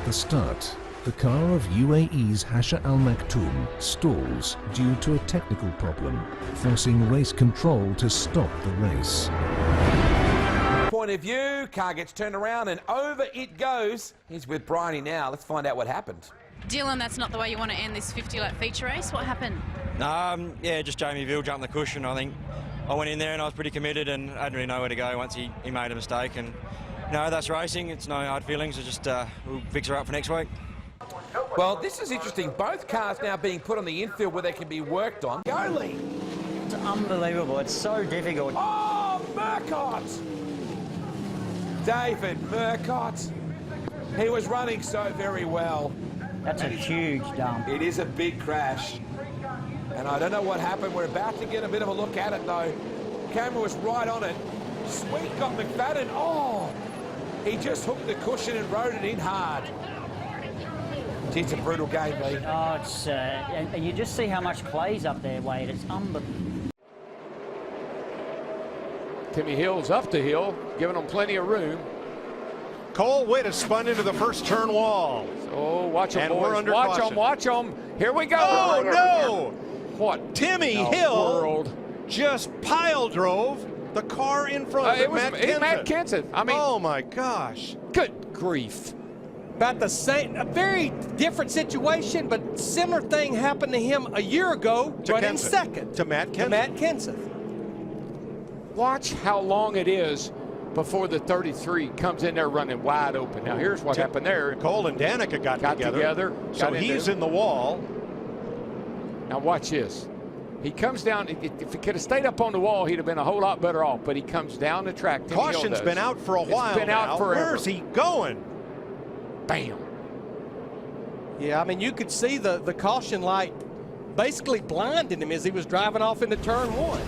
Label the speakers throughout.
Speaker 1: the start, the car of UAE's Hasha Al Maktoum stalls due to a technical problem, forcing race control to stop the race.
Speaker 2: Point of view, car gets turned around and over it goes. He's with Bryony now. Let's find out what happened.
Speaker 3: Dylan, that's not the way you want to end this 50-lap feature race. What happened?
Speaker 4: Yeah, just Jamie Ville jumped the cushion. I think I went in there and I was pretty committed and I didn't really know where to go once he made a mistake. And no, that's racing. It's no hard feelings. It's just we'll fix her up for next week.
Speaker 2: Well, this is interesting. Both cars now being put on the infield where they can be worked on. Go, Lee.
Speaker 5: It's unbelievable. It's so difficult.
Speaker 2: Oh, Murcott! David Murcott. He was running so very well.
Speaker 5: That's a huge dump.
Speaker 2: It is a big crash. And I don't know what happened. We're about to get a bit of a look at it, though. Camera was right on it. Sweet got McFadden. Oh, he just hooked the cushion and rode it in hard. It's a brutal game, Lee.
Speaker 5: Oh, it's and you just see how much clay's up there, Wade. It's unbelievable.
Speaker 6: Timmy Hill's up the hill, giving him plenty of room.
Speaker 7: Cole Witt has spun into the first turn wall.
Speaker 6: So watch him, boys.
Speaker 7: We're under
Speaker 6: watch
Speaker 7: caution.
Speaker 6: him, watch him. Here we go.
Speaker 7: Oh, no!
Speaker 6: What?
Speaker 7: Timmy Hill just pile drove the car in front of
Speaker 6: Matt Kenseth. I mean,
Speaker 7: oh my gosh.
Speaker 6: Good grief.
Speaker 8: About the same, a very different situation, but similar thing happened to him a year ago, running second.
Speaker 7: To Matt Kenseth.
Speaker 6: Watch how long it is before the 33 comes in there running wide open. Now here's what happened there.
Speaker 7: Cole and Danica got together. So he's in the wall.
Speaker 6: Now watch this. He comes down. If he could have stayed up on the wall, he'd have been a whole lot better off. But he comes down the track.
Speaker 7: Caution's been out for a while.
Speaker 6: It's been out forever.
Speaker 7: Where's he going?
Speaker 6: Bam.
Speaker 8: Yeah, I mean, you could see the caution light basically blinding him as he was driving off into turn one.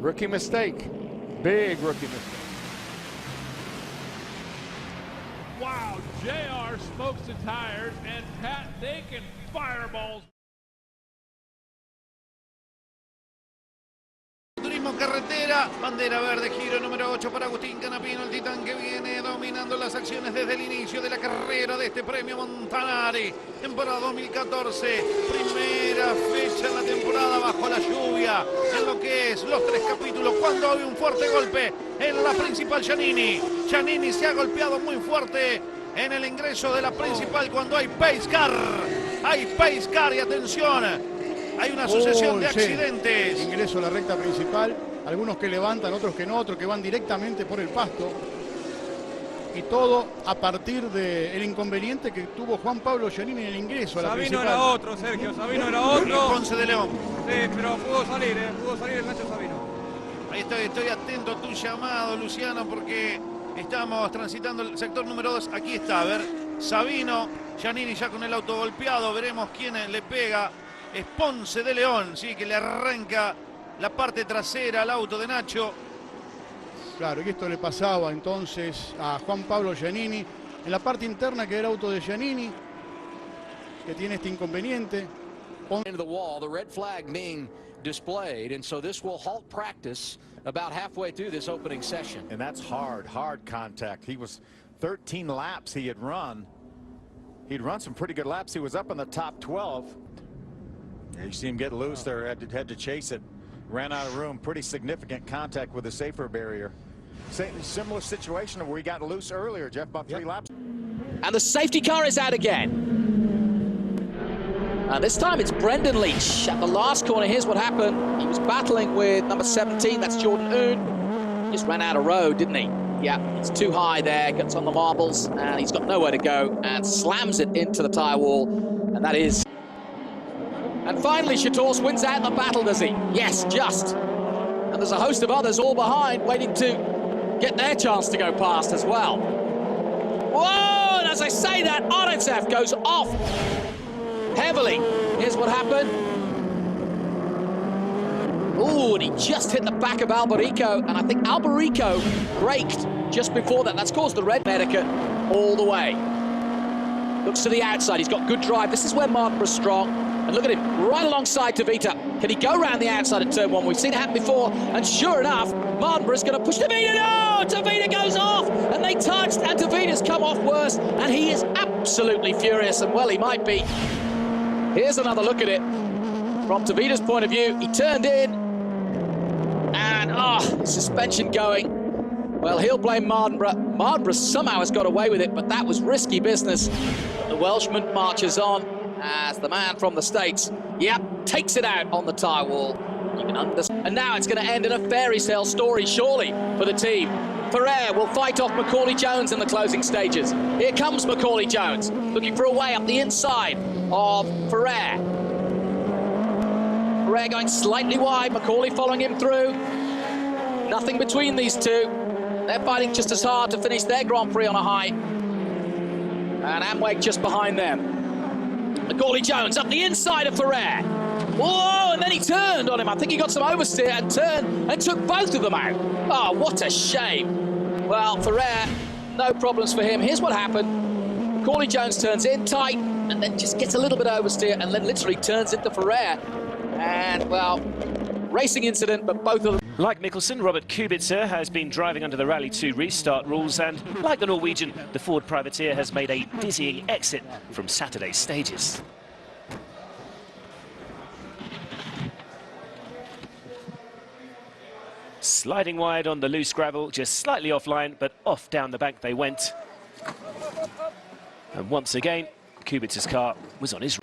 Speaker 6: Rookie mistake. Big rookie mistake.
Speaker 9: Wow, JR smokes the tires and Pat Dakin fireballs.
Speaker 10: Turismo Carretera, bandera verde, giro número 8 para Agustín Canapino, el titán que viene dominando las acciones desde el inicio de la carrera de este premio Montanari, temporada 2014, primera fecha en la temporada bajo la lluvia, en lo que es los 3 capítulos, cuando hay un fuerte golpe en la principal Giannini. Giannini se ha golpeado muy fuerte en el ingreso de la principal cuando hay pace car y atención. Hay una sucesión de accidentes.
Speaker 11: Ingreso a la recta principal, algunos que levantan, otros que no, otros que van directamente por el pasto. Y todo a partir del inconveniente que tuvo Juan Pablo Giannini en el ingreso a la principal.
Speaker 12: Sabino era otro, Sergio, Sabino era otro.
Speaker 10: Ponce de León.
Speaker 12: Sí, pero pudo salir el Nacho Sabino.
Speaker 10: Ahí estoy atento a tu llamado, Luciano, porque estamos transitando el sector número 2. Aquí está, a ver, Sabino, Giannini ya con el auto golpeado, veremos quién le pega. Es Ponce de León, sí, que le arranca la parte trasera al auto de Nacho.
Speaker 11: Claro, y esto le pasaba entonces a Juan Pablo Giannini en la parte interna que era el auto de Giannini, que tiene este inconveniente.
Speaker 13: Into the wall, the red flag being displayed, and so this will halt practice about halfway through this opening session.
Speaker 14: And that's hard contact. He was 13 laps he had run. He'd run some pretty good laps. He was up in the top 12. Yeah, you see him get loose there, had to chase it. Ran out of room. Pretty significant contact with the safer barrier. Similar situation to where he got loose earlier, Jeff, about 3 laps.
Speaker 15: And the safety car is out again. This time it's Brendan Leach at the last corner. Here's what happened. He was battling with number 17, that's Jordan Oon. Just ran out of road, didn't he? Yeah, it's too high there, gets on the marbles, and he's got nowhere to go, and slams it into the tyre wall, and that is... And finally, Chateau wins out in the battle, does he? Yes, just. And there's a host of others all behind, waiting to get their chance to go past as well. Whoa! And as I say that, Arantsev goes off heavily. Here's what happened. Ooh, and he just hit the back of Alberico, and I think Alberico braked just before that. That's caused the red Medica all the way. Looks to the outside, he's got good drive. This is where Martinborough's strong. And look at him, right alongside Tavita. Can he go around the outside of turn one? We've seen it happen before, and sure enough, Mardenborough's going to push Tavita. No! Tavita goes off, and they touched, and Tavita's come off worse, and he is absolutely furious, and well, he might be. Here's another look at it. From Tavita's point of view, he turned in, and suspension going. Well, he'll blame Mardenborough. Mardenborough somehow has got away with it, but that was risky business. The Welshman marches on as the man from the States, takes it out on the tyre wall. You can understand. And now it's going to end in a fairy tale story, surely, for the team. Ferrer will fight off Macaulay Jones in the closing stages. Here comes Macaulay Jones, looking for a way up the inside of Ferrer. Ferrer going slightly wide, Macaulay following him through. Nothing between these two. They're fighting just as hard to finish their Grand Prix on a high. And Amweg just behind them. Macaulay Jones up the inside of Ferrer. Whoa, and then he turned on him. I think he got some oversteer and turned and took both of them out. Oh, what a shame. Well, Ferrer, no problems for him. Here's what happened. Macaulay Jones turns in tight and then just gets a little bit of oversteer and then literally turns into Ferrer. And, well, racing incident, but both of them.
Speaker 16: Like Mikkelsen, Robert Kubica has been driving under the Rally 2 restart rules, and like the Norwegian, the Ford privateer has made a dizzying exit from Saturday's stages. Sliding wide on the loose gravel, just slightly offline, but off down the bank they went. And once again, Kubica's car was on his.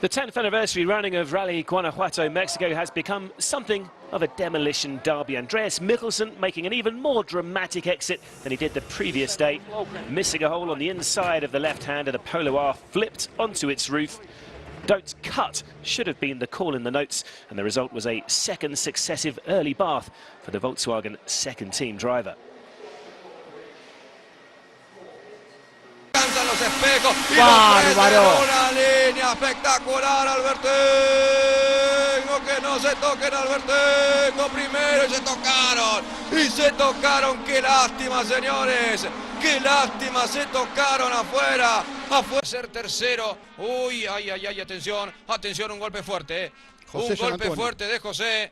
Speaker 16: The 10th anniversary running of Rally Guanajuato, Mexico has become something of a demolition derby. Andreas Mikkelsen making an even more dramatic exit than he did the previous day, missing a hole on the inside of the left hand, and a Polo R flipped onto its roof. Don't cut should have been the call in the notes, and the result was a second successive early bath for the Volkswagen second team driver.
Speaker 12: Los espejos y
Speaker 8: ¡Bárbaro!
Speaker 12: Una línea espectacular, Albertengo, que no se toquen, Albertengo primero, y se tocaron, qué lástima, señores, qué lástima, se tocaron afuera, ser tercero, uy, ay, atención, un golpe fuerte, un golpe fuerte de José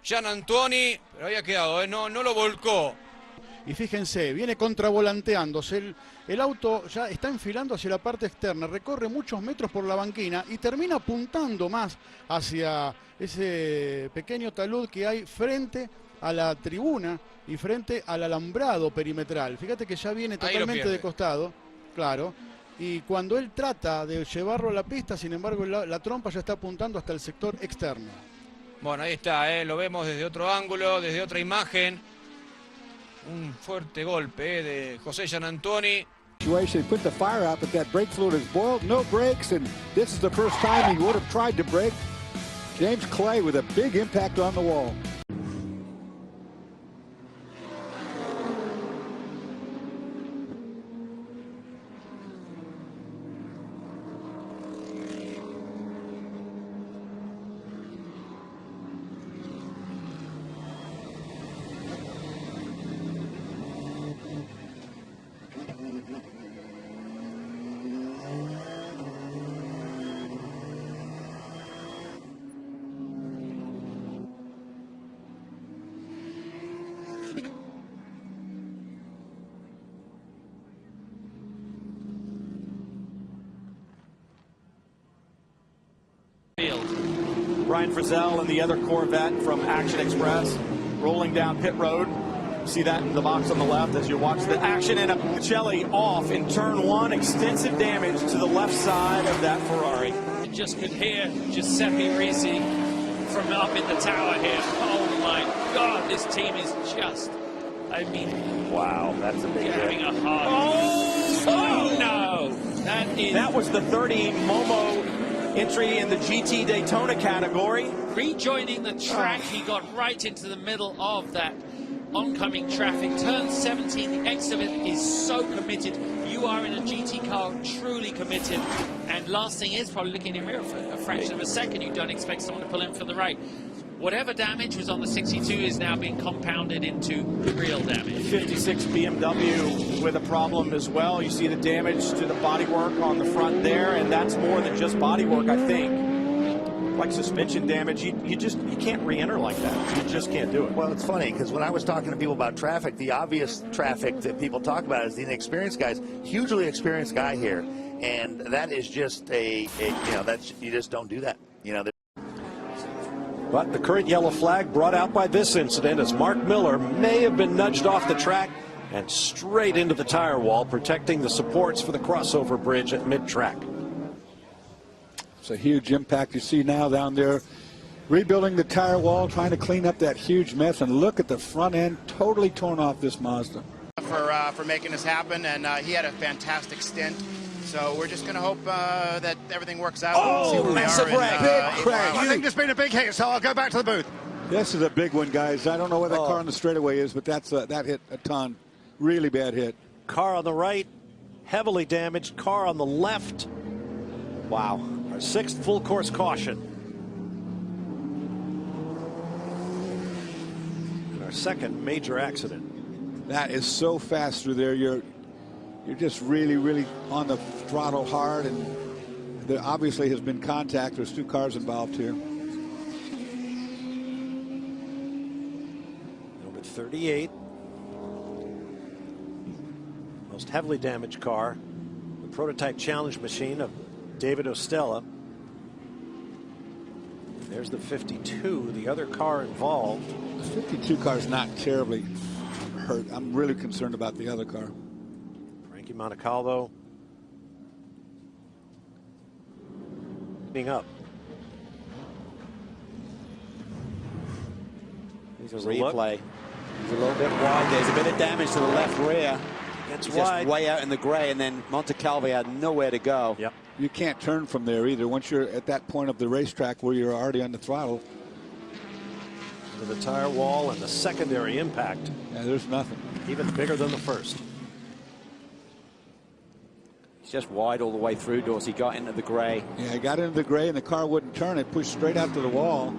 Speaker 12: Gianantoni, pero había quedado, no lo volcó.
Speaker 11: Y fíjense, viene contravolanteándose, el auto ya está enfilando hacia la parte externa, recorre muchos metros por la banquina y termina apuntando más hacia ese pequeño talud que hay frente a la tribuna y frente al alambrado perimetral. Fíjate que ya viene totalmente de costado, claro, y cuando él trata de llevarlo a la pista, sin embargo, la trompa ya está apuntando hasta el sector externo.
Speaker 12: Bueno, ahí está, lo vemos desde otro ángulo, desde otra imagen. Un fuerte golpe de José Gianantoni.
Speaker 17: He put the fire out, but that brake fluid is boiled. No brakes, and this is the first time he would have tried to brake. James Clay with a big impact on the wall.
Speaker 18: Brian Frizzell and the other Corvette from Action Express rolling down pit road. See that in the box on the left as you watch the action, and a Pacelli off in turn one. Extensive damage to the left side of that Ferrari.
Speaker 19: You just could hear Giuseppe Risi from up in the tower here. Oh my God, this team is just, I mean,
Speaker 18: wow, that's a big
Speaker 19: having
Speaker 18: hit.
Speaker 19: a hard. Oh no,
Speaker 18: that was the 30 Momo entry in the GT Daytona category.
Speaker 19: Rejoining the track, he got right into the middle of that oncoming traffic. Turn 17, the exit is so committed. You are in a GT car, truly committed. And last thing is probably looking in the mirror for a fraction of a second. You don't expect someone to pull in for the right. Whatever damage was on the 62 is now being compounded into real damage.
Speaker 18: 56 BMW with a problem as well. You see the damage to the bodywork on the front there, and that's more than just bodywork, I think. like suspension damage, you can't re-enter like that. You just can't do it.
Speaker 20: Well, it's funny because when I was talking to people about traffic, the obvious traffic that people talk about is the inexperienced guys. Hugely experienced guy here, and that is just you just don't do that.
Speaker 7: But the current yellow flag brought out by this incident as Mark Miller may have been nudged off the track and straight into the tire wall, protecting the supports for the crossover bridge at mid-track.
Speaker 17: It's a huge impact. You see now down there rebuilding the tire wall, trying to clean up that huge mess, and look at the front end totally torn off this Mazda.
Speaker 21: For making this happen, and he had a fantastic stint. So we're just going to hope that everything works out.
Speaker 17: Oh, massive wreck. Big crash.
Speaker 11: I think there's been a big hit, so I'll go back to the booth.
Speaker 17: This is a big one, guys. I don't know where that car on the straightaway is, but that hit a ton. Really bad hit.
Speaker 7: Car on the right, heavily damaged. Car on the left. Wow. Our 6th full course caution. And our 2nd major accident.
Speaker 17: That is so fast through there. You're just really, really on the throttle hard, and there obviously has been contact. There's 2 cars involved here.
Speaker 7: Number 38. Most heavily damaged car. The prototype challenge machine of David Ostella. There's the 52, the other car involved.
Speaker 17: The 52 car is not terribly hurt. I'm really concerned about the other car.
Speaker 7: Frankie Montecalvo being up.
Speaker 18: Here's a replay. He's a little bit wide. There's a bit of damage to the left rear.
Speaker 7: It's
Speaker 18: He's
Speaker 7: wide.
Speaker 18: Just way out in the gray, and then Montecalvo had nowhere to go.
Speaker 7: Yep.
Speaker 17: You can't turn from there either. Once you're at that point of the racetrack where you're already on the throttle.
Speaker 7: Into the tire wall and the secondary impact.
Speaker 17: Yeah, there's nothing.
Speaker 7: Even bigger than the first.
Speaker 18: He's just wide all the way through, Dorsey. He got into the gray.
Speaker 17: Yeah, he got into the gray and the car wouldn't turn. It pushed straight out to the wall.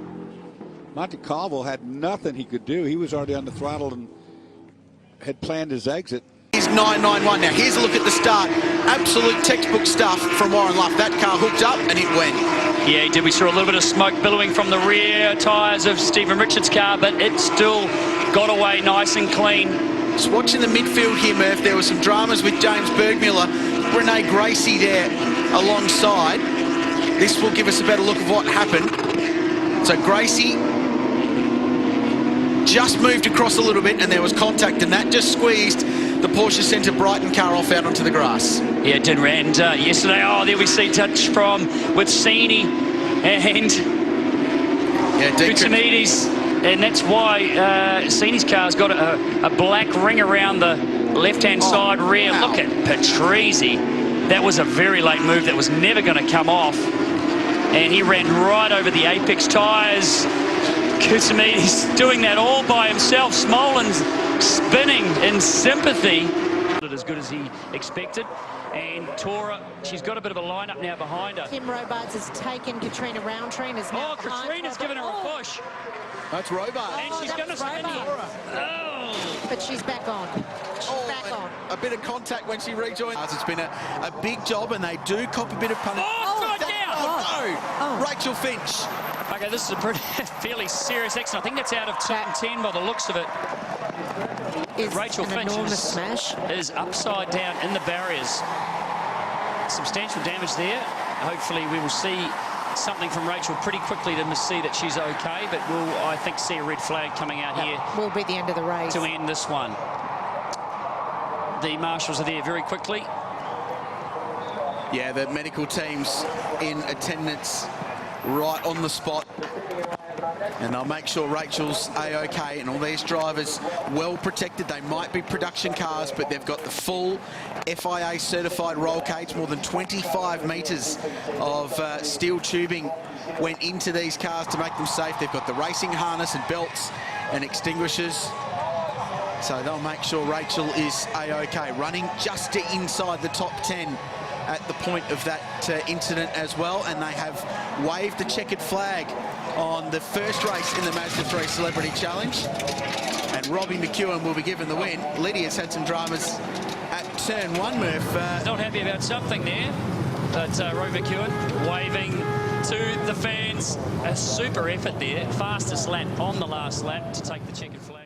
Speaker 17: Montecalvo had nothing he could do. He was already on the throttle and had planned his exit.
Speaker 22: He's 991 now. Here's a look at the start. Absolute textbook stuff from Warren Luff. That car hooked up and it went.
Speaker 23: Yeah, he did. We saw a little bit of smoke billowing from the rear tyres of Stephen Richards' car, but it still got away nice and clean.
Speaker 22: Just watching the midfield here, Murph, there were some dramas with James Bergmuller, Renee Gracie there alongside. This will give us a better look of what happened. So Gracie just moved across a little bit and there was contact, and that just squeezed the Porsche Centre Brighton car off out onto the grass.
Speaker 23: Yeah, it did. And yesterday, there we see touch from with Cini and Kutsamides, and that's why Cini's car's got a black ring around the left-hand side rear. Wow. Look at Patrese. That was a very late move that was never going to come off, and he ran right over the Apex tyres. Kutsamides doing that all by himself. Smolin's spinning in sympathy. As good as he expected. And Tora, she's got a bit of a lineup now behind her.
Speaker 24: Tim Robards has taken Katrina Roundtree and is now
Speaker 23: Katrina's given her a push.
Speaker 22: That's Robards.
Speaker 23: And she's going to spin
Speaker 24: Oh. But she's back on. She's back on.
Speaker 22: A bit of contact when she rejoined. It's been a big job, and they do cop a bit of punishment. Rachel Finch.
Speaker 23: Okay, this is a pretty fairly serious accident. I think that's out of turn 10 by the looks of it. Rachel Finch is upside down in the barriers. Substantial damage there. Hopefully we will see something from Rachel pretty quickly to see that she's okay, but we'll, I think, see a red flag coming out here.
Speaker 24: Will be the end of the race.
Speaker 23: To end this one. The marshals are there very quickly.
Speaker 22: Yeah, the medical team's in attendance right on the spot. And they'll make sure Rachel's A-OK and all these drivers well protected. They might be production cars, but they've got the full FIA certified roll cage. More than 25 metres of steel tubing went into these cars to make them safe. They've got the racing harness and belts and extinguishers. So they'll make sure Rachel is A-OK. Running just inside the top 10 at the point of that incident as well, and they have waved the checkered flag on the first race in the Mazda 3 Celebrity Challenge, and Robbie McEwen will be given the win. Lydia's had some dramas at turn 1, Murph.
Speaker 23: Not happy about something there, but Robbie McEwen waving to the fans. A super effort there. Fastest lap on the last lap to take the checkered flag.